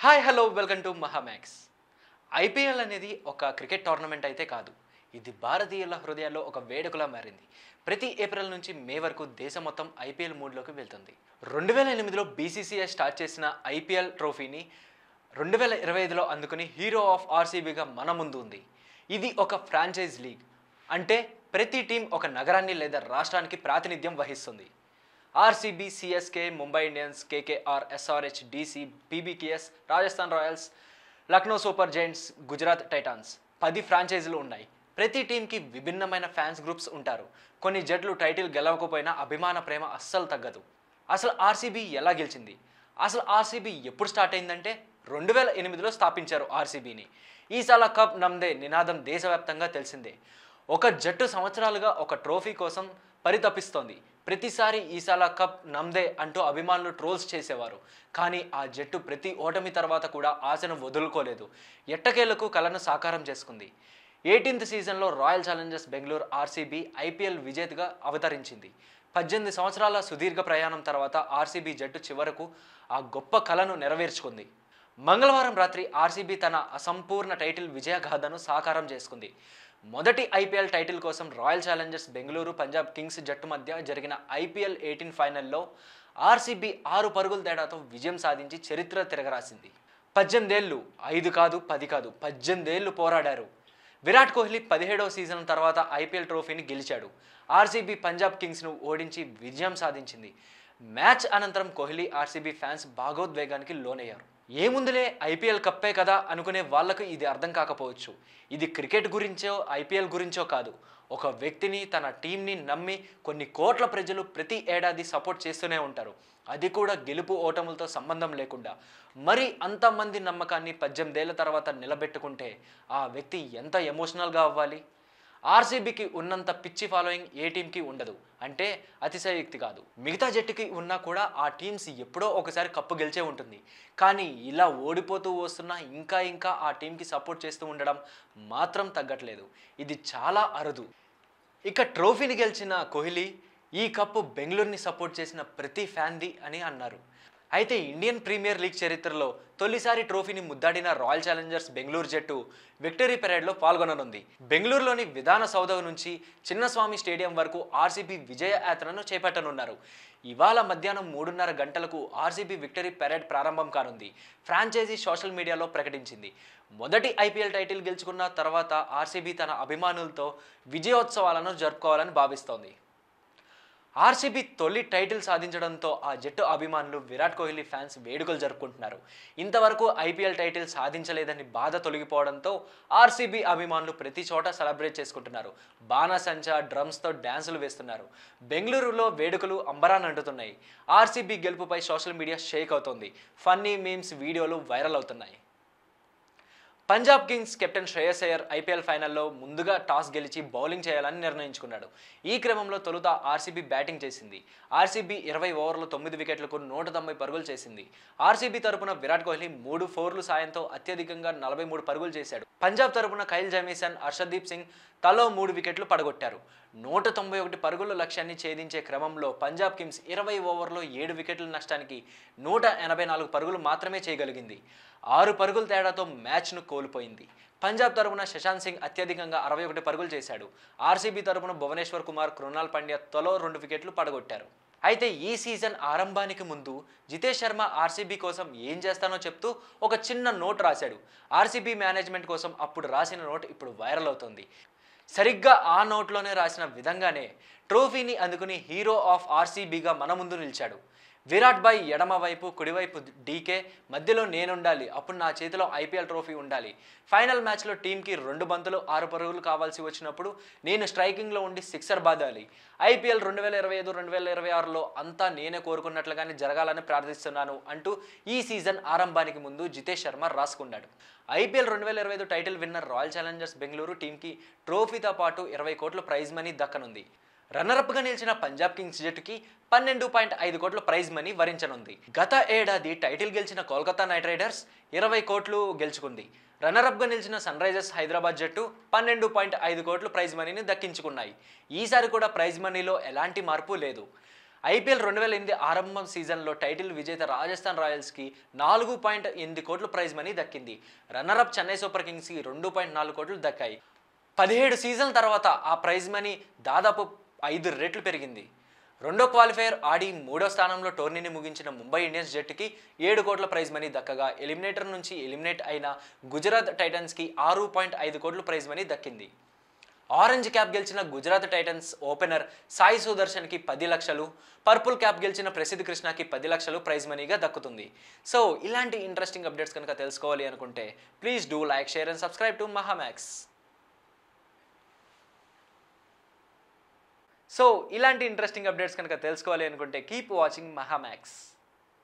Hi hello welcome to Mahamax. IPL అనేది ఒక cricket tournament అయితే కాదు. ఇది భారతీయుల హృదయాల్లో ఒక వేడుకలా మారింది. ప్రతి ఏప్రిల్ నుంచి మే వరకు దేశం మొత్తం ఐపీఎల్ మూడ్లోకి వెళ్తుంది. 2008లో బీసీసీఐ స్టార్ట్ చేసిన ఐపీఎల్ ట్రోఫీని 2025లో అందుకుని హీరో ఆఫ్ ఆర్సీబీగా మన ముందు ఉంది. ఇది ఒక ఫ్రాంచైజ్ లీగ్. అంటే ప్రతి టీం ఒక నగరాన్ని లేదా రాష్ట్రానికి ప్రాతినిధ్యం వహిస్తుంది. RCB, CSK, Mumbai Indians, KKR, SRH, DC, PBKS, Rajasthan Royals, Lucknow super Giants, Gujarat Titans 10 ఫ్రాంచైజీలు ఉన్నాయి. ప్రతి టీంకి విభిన్నమైన ఫ్యాన్స్ గ్రూప్స్ ఉంటారు. కొన్ని జట్లు టైటిల్ గెలవకపోయినా అభిమాన ప్రేమ అస్సలు తగ్గదు. అసలు ఆర్సీబీ ఎలా గెలిచింది? అసలు ఆర్సీబీ ఎప్పుడు స్టార్ట్ అయిందంటే 2008లో స్థాపించారు ఆర్సీబీని. ఈసాల కప్ నమ్దే నినాదం దేశవ్యాప్తంగా తెలిసిందే. ఒక జట్టు సంవత్సరాలుగా ఒక ట్రోఫీ కోసం పరితపిస్తోంది. ప్రతిసారి ఈసాల కప్ నమ్దే అంటూ అభిమానులు ట్రోల్స్ చేసేవారు. కానీ ఆ జట్టు ప్రతి ఓటమి తర్వాత కూడా ఆశను వదులుకోలేదు. ఎట్టకేలకు కలను సాకారం చేసుకుంది. 18th సీజన్లో royal Challengers Bengaluru RCB IPL విజేతగా అవతరించింది. 18 సంవత్సరాల సుదీర్ఘ ప్రయాణం తర్వాత ఆర్సీబీ జట్టు చివరకు ఆ గొప్ప కలను నెరవేర్చుకుంది. మంగళవారం రాత్రి ఆర్సీబీ తన అసంపూర్ణ టైటిల్ విజయగాథను సాకారం చేసుకుంది. మొదటి ఐపీఎల్ టైటిల్ కోసం royal Challengers Bengaluru, Punjab Kings జట్టు మధ్య జరిగిన ఐపీఎల్ 18 ఫైనల్లో ఆర్సీబీ 6 పరుగుల తేడాతో విజయం సాధించి చరిత్ర తిరగరాసింది. 18 ఏళ్ళు, 5 కాదు 10 కాదు, 18 ఏళ్ళు పోరాడారు. విరాట్ కోహ్లీ 17వ సీజన్ తర్వాత ఐపీఎల్ ట్రోఫీని గెలిచాడు. ఆర్సీబీ పంజాబ్ కింగ్స్ను ఓడించి విజయం సాధించింది. మ్యాచ్ అనంతరం కోహ్లీ, ఆర్సీబీ ఫ్యాన్స్ భాగోద్వేగానికి లోనయ్యారు. ఏముందులే ఐపీఎల్ కప్పే కదా అనుకునే వాళ్లకు ఇది అర్థం కాకపోవచ్చు. ఇది క్రికెట్ గురించో ఐపీఎల్ గురించో కాదు. ఒక వ్యక్తిని, తన టీంని నమ్మి కొన్ని కోట్ల ప్రజలు ప్రతి ఏడాది సపోర్ట్ చేస్తూనే ఉంటారు. అది కూడా గెలుపు ఓటములతో సంబంధం లేకుండా. మరి అంతమంది నమ్మకాన్ని 18 ఏళ్ల తర్వాత నిలబెట్టుకుంటే ఆ వ్యక్తి ఎంత ఎమోషనల్గా అవ్వాలి? ఆర్సీబీకి ఉన్నంత పిచ్చి ఫాలోయింగ్ ఏ టీంకి ఉండదు అంటే అతిశయోక్తి కాదు. మిగతా జట్టుకి ఉన్నా కూడా ఆ టీమ్స్ ఎప్పుడో ఒకసారి కప్పు గెలిచే ఉంటుంది. కానీ ఇలా ఓడిపోతూ వస్తున్నా ఇంకా ఆ టీంకి సపోర్ట్ చేస్తూ ఉండడం మాత్రం తగ్గట్లేదు. ఇది చాలా అరుదు. ఇక ట్రోఫీని గెలిచిన కోహ్లీ ఈ కప్పు బెంగళూరుని సపోర్ట్ చేసిన ప్రతి ఫ్యాన్ది అని అన్నారు. అయితే ఇండియన్ ప్రీమియర్ లీగ్ చరిత్రలో తొలిసారి ట్రోఫీని ముద్దాడిన రాయల్ ఛాలెంజర్స్ బెంగళూరు జట్టు విక్టరీ పెరేడ్లో పాల్గొననుంది. బెంగళూరులోని విధాన సౌధ నుంచి చిన్నస్వామి స్టేడియం వరకు ఆర్సీబీ విజయ యాత్రను చేపట్టనున్నారు. ఇవాళ మధ్యాహ్నం 3:30 గంటలకు ఆర్సీబీ విక్టరీ పెరేడ్ ప్రారంభం కానుంది. ఫ్రాంచైజీ సోషల్ మీడియాలో ప్రకటించింది. మొదటి ఐపీఎల్ టైటిల్ గెలుచుకున్న తర్వాత ఆర్సీబీ తన అభిమానులతో విజయోత్సవాలను జరుపుకోవాలని భావిస్తోంది. ఆర్సీబీ తొలి టైటిల్ సాధించడంతో ఆ జట్టు అభిమానులు, విరాట్ కోహ్లీ ఫ్యాన్స్ వేడుకలు జరుపుకుంటున్నారు. ఇంతవరకు ఐపీఎల్ టైటిల్ సాధించలేదని బాధ తొలగిపోవడంతో ఆర్సీబీ అభిమానులు ప్రతి చోట సెలబ్రేట్ చేసుకుంటున్నారు. బాణసంచా, డ్రమ్స్తో డ్యాన్సులు వేస్తున్నారు. బెంగళూరులో వేడుకలు అంబరాన్నంటుతున్నాయి. ఆర్సీబీ గెలుపుపై సోషల్ మీడియా షేక్ అవుతోంది. ఫన్నీ మీమ్స్, వీడియోలు వైరల్ అవుతున్నాయి. Punjab Kings captain Shreyas Iyer IPL ఫైనల్లో ముందుగా టాస్ గెలిచి బౌలింగ్ చేయాలని నిర్ణయించుకున్నాడు. ఈ క్రమంలో తొలుత ఆర్సీబీ బ్యాటింగ్ చేసింది. ఆర్సీబీ 20 ఓవర్లు 9 వికెట్లకు 190 పరుగులు చేసింది. ఆర్సీబీ తరపున విరాట్ కోహ్లీ 3 ఫోర్లు సాయంతో అత్యధికంగా 43 పరుగులు చేశాడు. పంజాబ్ తరపున కైల్ జమీసన్, హర్షదీప్ సింగ్ తలో 3 వికెట్లు పడగొట్టారు. 191 పరుగుల లక్ష్యాన్ని ఛేదించే క్రమంలో పంజాబ్ కింగ్స్ 20 ఓవర్లో 7 వికెట్ల నష్టానికి 184 పరుగులు మాత్రమే చేయగలిగింది. 6 పరుగుల తేడాతో మ్యాచ్ను కోల్పోయింది. పంజాబ్ తరపున శశాంత్ సింగ్ అత్యధికంగా 61 పరుగులు చేశాడు. ఆర్సీబీ తరపున భువనేశ్వర్ కుమార్, కృణాల్ పాండ్యా తలో 2 వికెట్లు పడగొట్టారు. అయితే ఈ సీజన్ ఆరంభానికి ముందు జితేష్ శర్మ ఆర్సీబీ కోసం ఏం చేస్తానో చెప్తూ ఒక చిన్న నోట్ రాశాడు. ఆర్సీబీ మేనేజ్మెంట్ కోసం అప్పుడు రాసిన నోట్ ఇప్పుడు వైరల్ అవుతుంది. సరిగ్గా ఆ నోట్లోనే రాసిన విధంగానే ట్రోఫీని అందుకుని హీరో ఆఫ్ ఆర్సీబీగా మన ముందు నిలిచాడు. విరాట్ బాయ్ ఎడమ వైపు, కుడివైపు డీకే, మధ్యలో నేనుండాలి. అప్పుడు నా చేతిలో ఐపీఎల్ ట్రోఫీ ఉండాలి. ఫైనల్ మ్యాచ్లో టీంకి 2 బంతులు 6 పరుగులు కావాల్సి వచ్చినప్పుడు నేను స్ట్రైకింగ్లో ఉండి సిక్సర్ బాదాలి. ఐపీఎల్ 2025-2026లో అంతా నేనే కోరుకున్నట్లుగానే జరగాలని ప్రార్థిస్తున్నాను అంటూ ఈ సీజన్ ఆరంభానికి ముందు జితేష్ శర్మ రాసుకున్నాడు. IPL 2025 title winner royal Challengers Bengaluru టీంకి ట్రోఫీతో పాటు 20 కోట్ల ప్రైజ్ మనీ దక్కనుంది. రన్నరప్గా నిలిచిన పంజాబ్ కింగ్స్ జట్టుకి 12.5 కోట్ల ప్రైజ్ మనీ వరించనుంది. గత ఏడాది టైటిల్ గెలిచిన కోల్కతా నైట్ రైడర్స్ 20 కోట్లు గెలుచుకుంది. రన్నరప్గా నిలిచిన సన్ రైజర్స్ హైదరాబాద్ జట్టు 12.5 కోట్ల ప్రైజ్ మనీని దక్కించుకున్నాయి. ఈసారి కూడా ప్రైజ్ మనీలో ఎలాంటి మార్పు లేదు. ఐపీఎల్ 2008 ఆరంభం సీజన్లో టైటిల్ విజేత రాజస్థాన్ రాయల్స్కి 4.8 కోట్ల ప్రైజ్ మనీ దక్కింది. రన్నరప్ చెన్నై సూపర్ కింగ్స్కి 2.4 కోట్లు దక్కాయి. 17 సీజన్ల తర్వాత ఆ ప్రైజ్ మనీ దాదాపు 5 రెట్లు పెరిగింది. రెండో క్వాలిఫైయర్ ఆడి మూడో స్థానంలో టోర్నీని ముగించిన ముంబై ఇండియన్స్ జట్టుకి 7 కోట్ల ప్రైజ్ మనీ దక్కగా ఎలిమినేటర్ నుంచి ఎలిమినేట్ అయిన గుజరాత్ టైటన్స్కి 6.5 కోట్ల ప్రైజ్ మనీ దక్కింది. ఆరెంజ్ క్యాప్ గెలిచిన గుజరాత్ టైటన్స్ ఓపెనర్ సాయి సుదర్శన్కి 10 లక్షలు, పర్పుల్ క్యాప్ గెలిచిన ప్రసిద్ధ్ కృష్ణకి 10 లక్షలు ప్రైజ్ మనీగా దక్కుతుంది. సో ఇలాంటి ఇంట్రెస్టింగ్ అప్డేట్స్ కనుక తెలుసుకోవాలి అనుకుంటే please do like, share and subscribe to Mahamax. So ఇలాంటి ఇంట్రెస్టింగ్ అప్డేట్స్ కనుక తెలుసుకోవాలి అనుకుంటే కీప్ వాచింగ్ మహామాక్స్.